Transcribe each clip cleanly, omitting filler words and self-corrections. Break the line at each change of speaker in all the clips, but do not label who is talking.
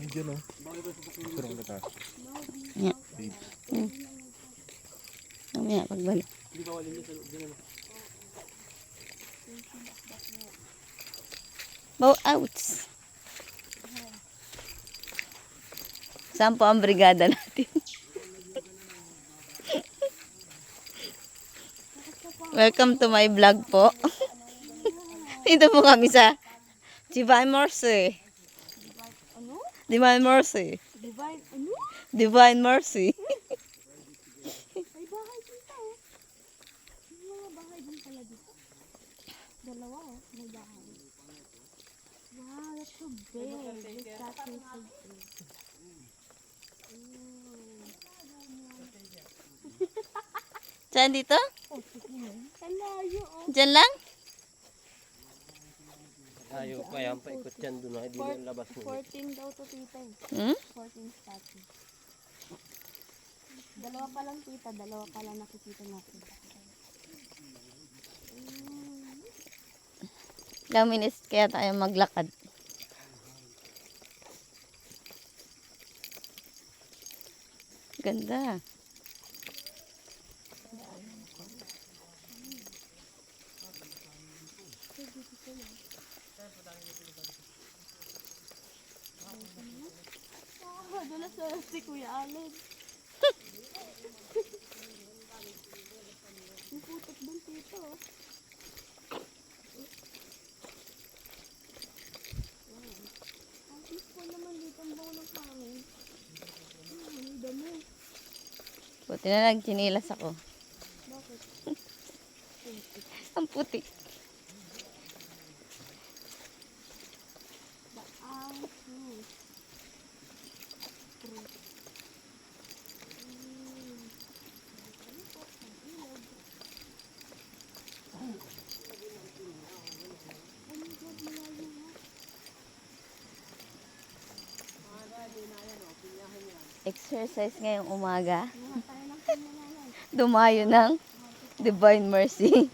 Medyo no. Turong na tayo.
Yeah. Mamaya pagbalik. Bow out. Saan po ang brigada natin? Welcome to my vlog po. Dito po kami sa Divine Mercy.
Ano?
Divine Mercy.
Divine, ano?
Divine Mercy.
May bahay dito oh. May mga bahay din pala dito. Dalawa oh, may bahay. Wow, that's so big. This statue is so big.
Saan dito?
Oh, ang layo oh.
Diyan lang?
Ayaw pa yan, paikot yan doon na, hindi na yung labas mo.
14 daw to tita eh.
Hmm?
14 statue. Dalawa pa lang tita, dalawa pa lang nakikita natin.
Ilang minutes kaya tayo maglakad. Ganda.
Dulas na si Kuya Allen. Yung putok doon tito oh. Ang peaceful naman dito ang bago ng pangin. Ang dami.
Buti na nagchinilas ako.
Bakit?
Ang putik.
Ang fruit.
Exercise ngayong umaga. Dumayo ng Divine Mercy.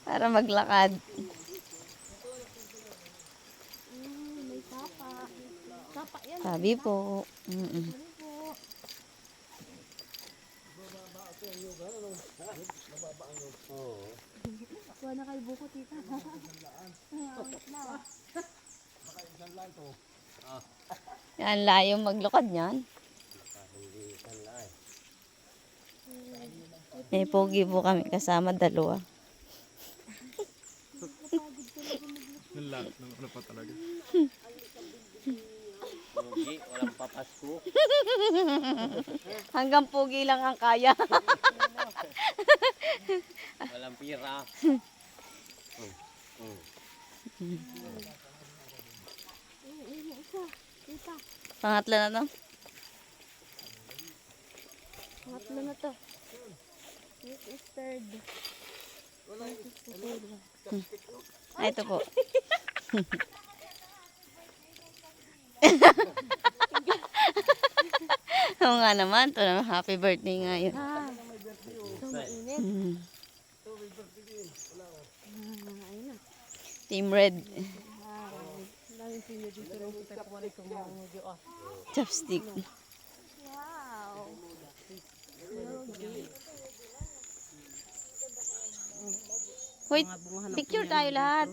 Para maglakad.
May tapa. Tapa yan.
Sabi po. Mm-mm.
Kuha na kayo buko tita.
Yan, layo maglakad niyan. May pogi po kami kasama, dalawa.
Lahat ng ano pa talaga.
Pogi, walang papasko.
Hanggang pogi lang ang kaya.
Walang pira.
Isa. Tita.
Pangatlo na to.
Pangatlo na to. This is third. This is the third one.
Ay, ito po. Oo nga naman. Ito naman, happy birthday nga yun.
So mainit. Ayun na.
Team Red. Chopstick.
Wow.
Wait, picture tayo lahat.